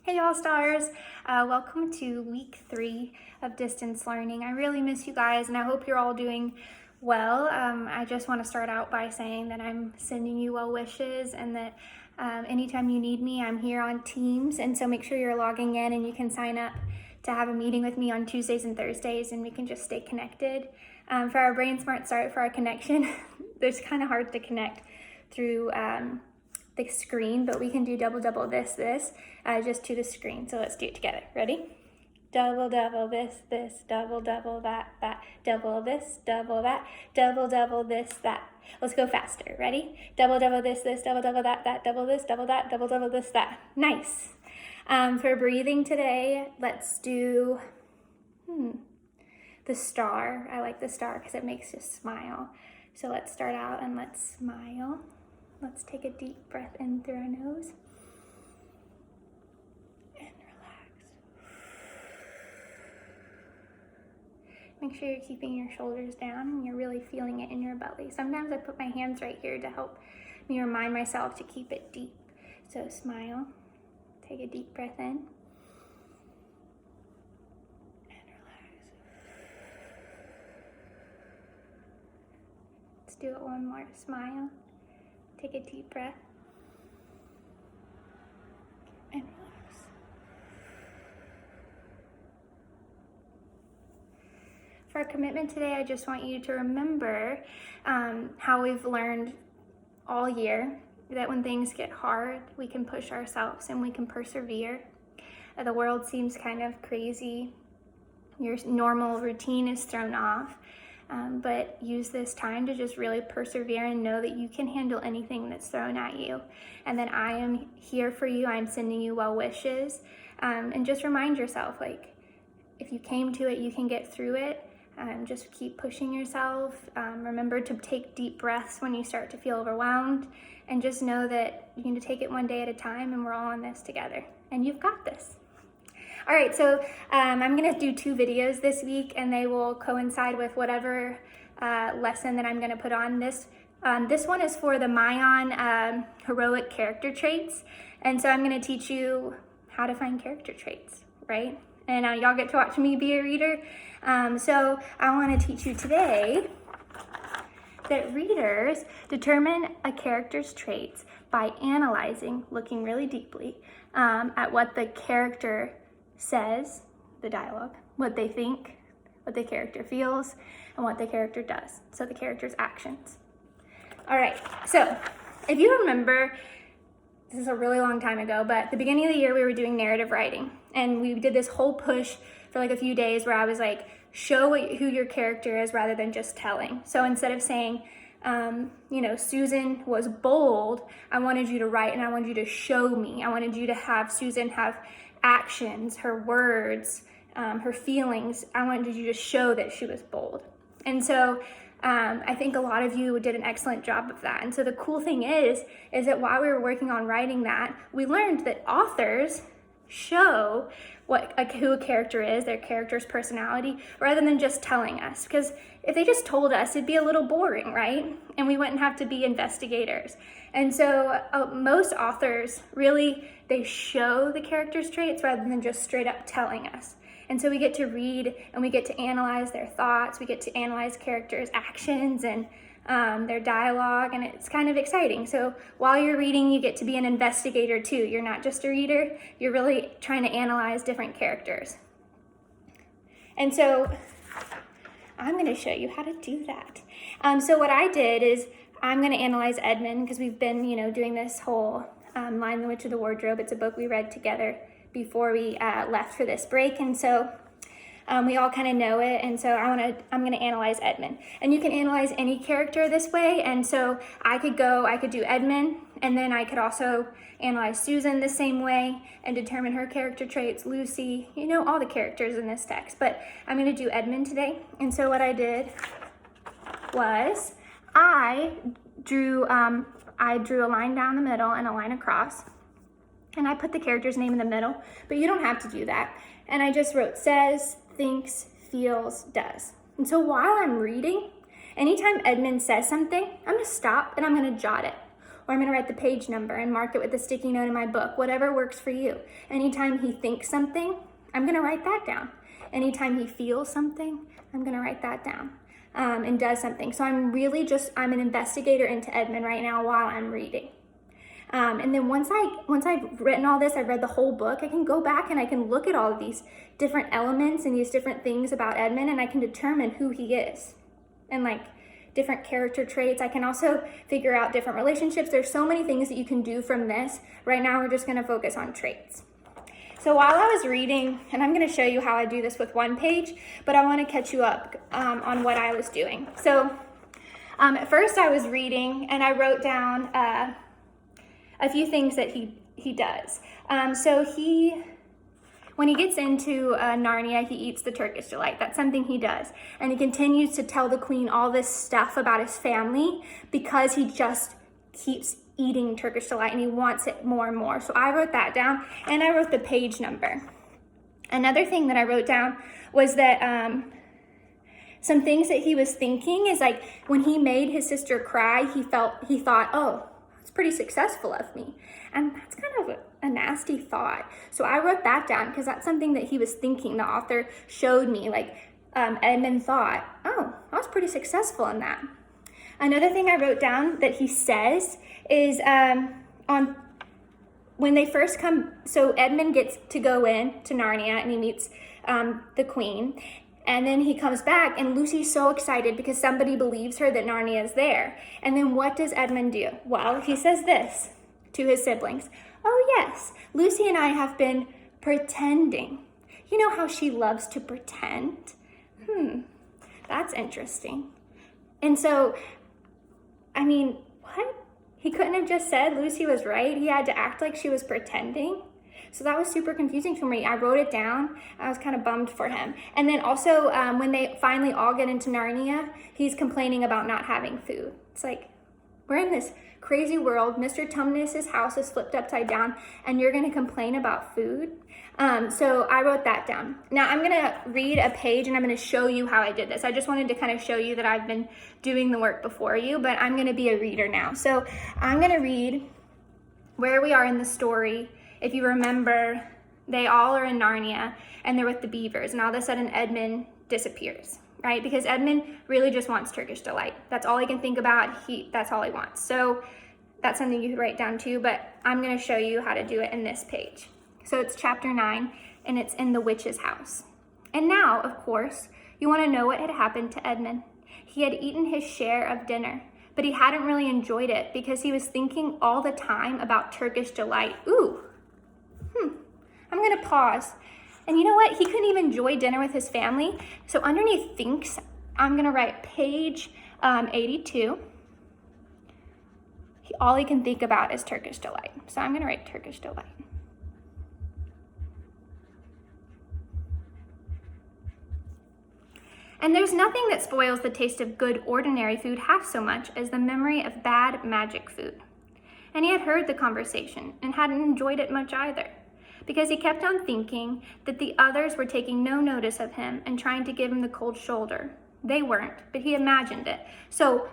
Hey all stars, welcome to week 3 of distance learning. I really miss you guys and I hope you're all doing well. I just want to start out by saying that I'm sending you well wishes and that anytime you need me, I'm here on Teams. And so make sure you're logging in and you can sign up to have a meeting with me on Tuesdays and Thursdays and we can just stay connected. For our Brain Smart Start, for our connection, it's kind of hard to connect through the screen, but we can do double this just to the screen. So let's do it together. Ready? Double this, double that, double this, double that, double this, that. Let's go faster. Ready? Double this, double that, double this, double that, double this, that. Nice. For breathing today, let's do the star. I like the star because it makes you smile. So let's start out and let's smile. Let's take a deep breath in through our nose and relax. Make sure you're keeping your shoulders down and you're really feeling it in your belly. Sometimes I put my hands right here to help me remind myself to keep it deep. So smile, take a deep breath in and relax. Let's do it one more. Smile. Take a deep breath and relax. For our commitment today, I just want you to remember how we've learned all year that when things get hard, we can push ourselves and we can persevere. The world seems kind of crazy. Your normal routine is thrown off. But use this time to just really persevere and know that you can handle anything that's thrown at you. And that I am here for you. I'm sending you well wishes. And just remind yourself, like, if you came to it, you can get through it. Just keep pushing yourself. Remember to take deep breaths when you start to feel overwhelmed. And just know that you need to take it one day at a time and we're all in this together. And you've got this. All right, so I'm gonna do 2 videos this week and they will coincide with whatever lesson that I'm gonna put on. This one is for the Mayan heroic character traits. And so I'm gonna teach you how to find character traits, right? And y'all get to watch me be a reader. So I wanna teach you today that readers determine a character's traits by analyzing, looking really deeply at what the character says, the dialogue, what they think, what the character feels, and what the character does. So the character's actions. All right, so if you remember, this is a really long time ago, but at the beginning of the year, we were doing narrative writing. And we did this whole push for like a few days where I was like, show who your character is rather than just telling. So instead of saying, Susan was bold, I wanted you to write and I wanted you to show me. I wanted you to have Susan have actions, her words, her feelings. I wanted you to show that she was bold. And so I think a lot of you did an excellent job of that. And so the cool thing is that while we were working on writing that, we learned that authors show who a character is, their character's personality, rather than just telling us. Because if they just told us, it'd be a little boring, right? And we wouldn't have to be investigators. And so most authors really, they show the character's traits rather than just straight up telling us. And so we get to read and we get to analyze their thoughts, we get to analyze characters' actions and their dialogue, and it's kind of exciting. So while you're reading, you get to be an investigator too. You're not just a reader, you're really trying to analyze different characters. And so I'm going to show you how to do that. So what I did is I'm going to analyze Edmund because we've been, doing this whole Lion, the Witch of the Wardrobe. It's a book we read together before we left for this break, and so we all kind of know it, and so I'm gonna analyze Edmund. And you can analyze any character this way, and so I could do Edmund, and then I could also analyze Susan the same way and determine her character traits, Lucy, all the characters in this text. But I'm gonna do Edmund today, and so what I did was I drew a line down the middle and a line across, and I put the character's name in the middle, but you don't have to do that. And I just wrote says, thinks, feels, does. And so while I'm reading, anytime Edmund says something, I'm gonna stop and I'm gonna jot it. or I'm gonna write the page number and mark it with a sticky note in my book, whatever works for you. Anytime he thinks something, I'm gonna write that down. Anytime he feels something, I'm gonna write that down and does something. So I'm an investigator into Edmund right now while I'm reading. And then once I've written all this, I've read the whole book, I can go back and I can look at all of these different elements and these different things about Edmund, and I can determine who he is and like different character traits. I can also figure out different relationships. There's so many things that you can do from this. Right now, we're just gonna focus on traits. So while I was reading, and I'm gonna show you how I do this with one page, but I wanna catch you up on what I was doing. So at first I was reading and I wrote down a few things that he does. When he gets into Narnia, he eats the Turkish delight. That's something he does. And he continues to tell the queen all this stuff about his family because he just keeps eating Turkish delight and he wants it more and more. So I wrote that down and I wrote the page number. Another thing that I wrote down was that some things that he was thinking is like when he made his sister cry, he thought, oh, that's pretty successful of me. And that's kind of a nasty thought. So I wrote that down because that's something that he was thinking. The author showed me, like Edmund thought, oh, I was pretty successful in that. Another thing I wrote down that he says is when they first come, so Edmund gets to go in to Narnia and he meets the queen. And then he comes back and Lucy's so excited because somebody believes her that Narnia is there. And then what does Edmund do? Well, he says this to his siblings. Oh yes, Lucy and I have been pretending. You know how she loves to pretend? That's interesting. And so, I mean, what? He couldn't have just said Lucy was right. He had to act like she was pretending. So that was super confusing for me. I wrote it down. I was kind of bummed for him. And then also when they finally all get into Narnia, he's complaining about not having food. It's like, we're in this crazy world. Mr. Tumnus's house is flipped upside down and you're gonna complain about food? So I wrote that down. Now I'm gonna read a page and I'm gonna show you how I did this. I just wanted to kind of show you that I've been doing the work before you, but I'm gonna be a reader now. So I'm gonna read where we are in the story. If you remember, they all are in Narnia and they're with the beavers and all of a sudden Edmund disappears, right? Because Edmund really just wants Turkish delight. That's all he can think about. That's all he wants. So that's something you could write down too, but I'm gonna show you how to do it in this page. So it's chapter 9 and it's in the witch's house. And now, of course, you wanna know what had happened to Edmund. He had eaten his share of dinner, but he hadn't really enjoyed it because he was thinking all the time about Turkish delight. Ooh. I'm gonna pause. And you know what? He couldn't even enjoy dinner with his family. So underneath thinks, I'm gonna write page 82. All he can think about is Turkish delight. So I'm gonna write Turkish delight. And there's nothing that spoils the taste of good ordinary food half so much as the memory of bad magic food. And he had heard the conversation and hadn't enjoyed it much either, because he kept on thinking that the others were taking no notice of him and trying to give him the cold shoulder. They weren't, but he imagined it. So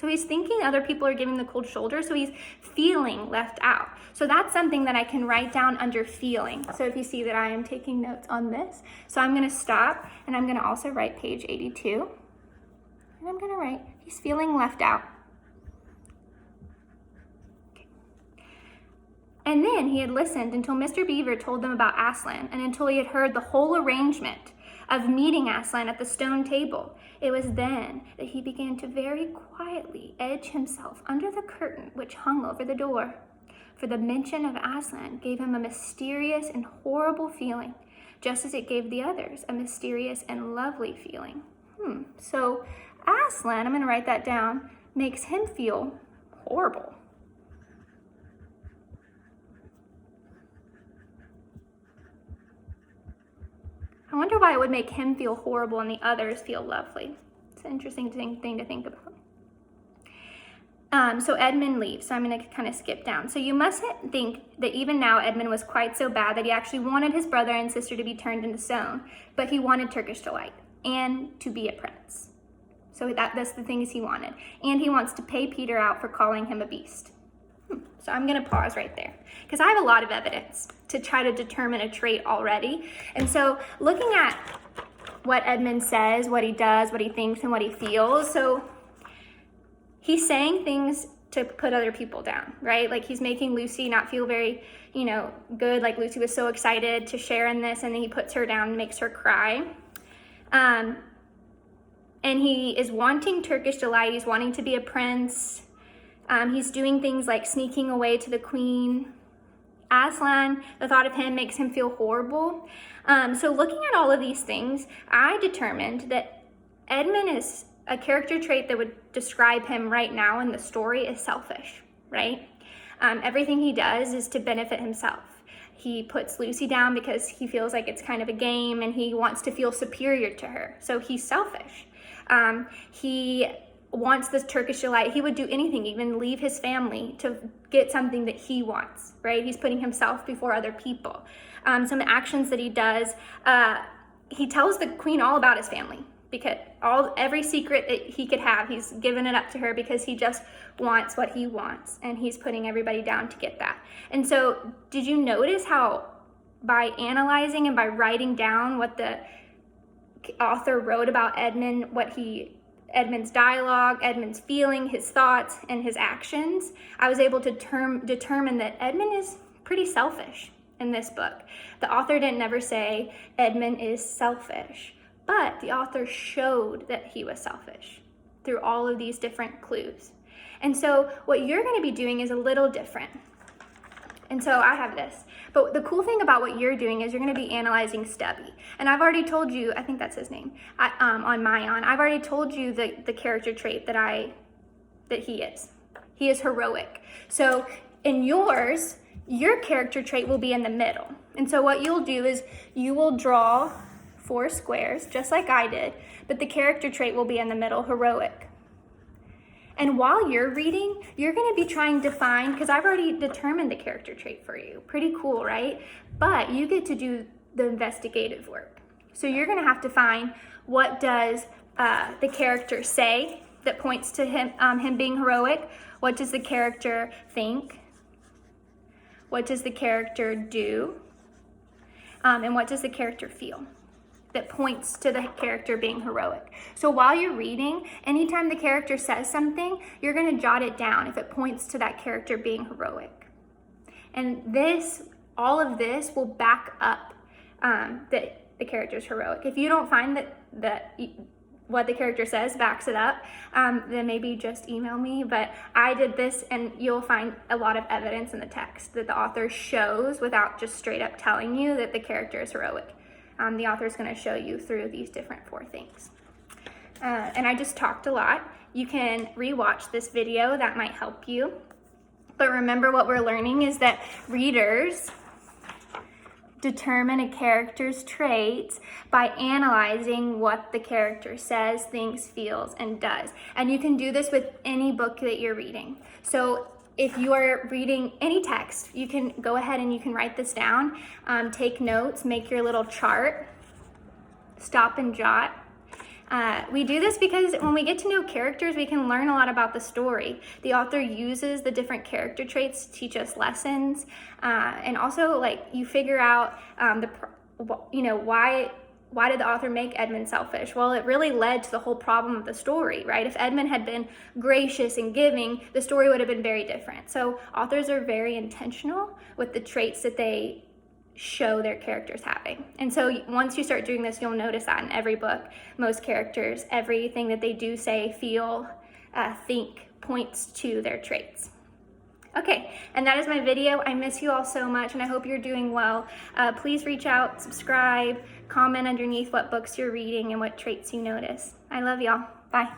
he's thinking other people are giving the cold shoulder, so he's feeling left out. So that's something that I can write down under feeling. So if you see that I am taking notes on this, so I'm gonna stop and I'm gonna also write page 82. And I'm gonna write, he's feeling left out. And then he had listened until Mr. Beaver told them about Aslan and until he had heard the whole arrangement of meeting Aslan at the stone table. It was then that he began to very quietly edge himself under the curtain which hung over the door. For the mention of Aslan gave him a mysterious and horrible feeling, just as it gave the others a mysterious and lovely feeling. So Aslan, I'm going to write that down, makes him feel horrible. I wonder why it would make him feel horrible and the others feel lovely. It's an interesting thing to think about. So Edmund leaves, so I'm going to kind of skip down. So you mustn't think that even now Edmund was quite so bad that he actually wanted his brother and sister to be turned into stone, but he wanted Turkish delight and to be a prince. So that's the things he wanted. And he wants to pay Peter out for calling him a beast. So I'm going to pause right there because I have a lot of evidence to try to determine a trait already. And so looking at what Edmund says, what he does, what he thinks, and what he feels. So he's saying things to put other people down, right? Like he's making Lucy not feel very, good. Like Lucy was so excited to share in this, and then he puts her down and makes her cry. And he is wanting Turkish delight. He's wanting to be a prince. He's doing things like sneaking away to the queen. Aslan, the thought of him makes him feel horrible. So looking at all of these things, I determined that Edmund is a character trait that would describe him right now in the story as selfish, right? Everything he does is to benefit himself. He puts Lucy down because he feels like it's kind of a game and he wants to feel superior to her. So he's selfish. He wants this Turkish delight. He would do anything, even leave his family to get something that he wants, right? He's putting himself before other people. Some actions that he does, he tells the queen all about his family, because every secret that he could have, he's given it up to her because he just wants what he wants, and he's putting everybody down to get that. And so did you notice how by analyzing and by writing down what the author wrote about Edmund, Edmund's dialogue, Edmund's feeling, his thoughts, and his actions, I was able to determine that Edmund is pretty selfish in this book. The author didn't never say Edmund is selfish, but the author showed that he was selfish through all of these different clues. And so what you're going to be doing is a little different. And so I have this. But the cool thing about what you're doing is you're going to be analyzing Stubby. And I've already told you, I think that's his name, on Mayan. I've already told you the character trait that he is. He is heroic. So in yours, your character trait will be in the middle. And so what you'll do is you will draw 4 squares, just like I did, but the character trait will be in the middle, heroic. And while you're reading, you're going to be trying to find, because I've already determined the character trait for you. Pretty cool, right? But you get to do the investigative work. So you're going to have to find what does the character say that points to him being heroic. What does the character think? What does the character do? And what does the character feel that points to the character being heroic? So while you're reading, anytime the character says something, you're going to jot it down if it points to that character being heroic. And all of this will back up that the character is heroic. If you don't find that what the character says backs it up, then maybe just email me. But I did this, and you'll find a lot of evidence in the text that the author shows without just straight up telling you that the character is heroic. The author is going to show you through these different 4 things. And I just talked a lot. You can rewatch this video. That might help you. But remember, what we're learning is that readers determine a character's traits by analyzing what the character says, thinks, feels, and does. And you can do this with any book that you're reading. So if you are reading any text, you can go ahead and you can write this down, take notes, make your little chart, stop and jot. We do this because when we get to know characters, we can learn a lot about the story. The author uses the different character traits to teach us lessons, and also like you figure out why did the author make Edmund selfish? Well, it really led to the whole problem of the story, right? If Edmund had been gracious and giving, the story would have been very different. So authors are very intentional with the traits that they show their characters having. And so once you start doing this, you'll notice that in every book, most characters, everything that they do, say, feel, think, points to their traits. Okay, and that is my video. I miss you all so much, and I hope you're doing well. Please reach out, subscribe, comment underneath what books you're reading and what traits you notice. I love y'all. Bye.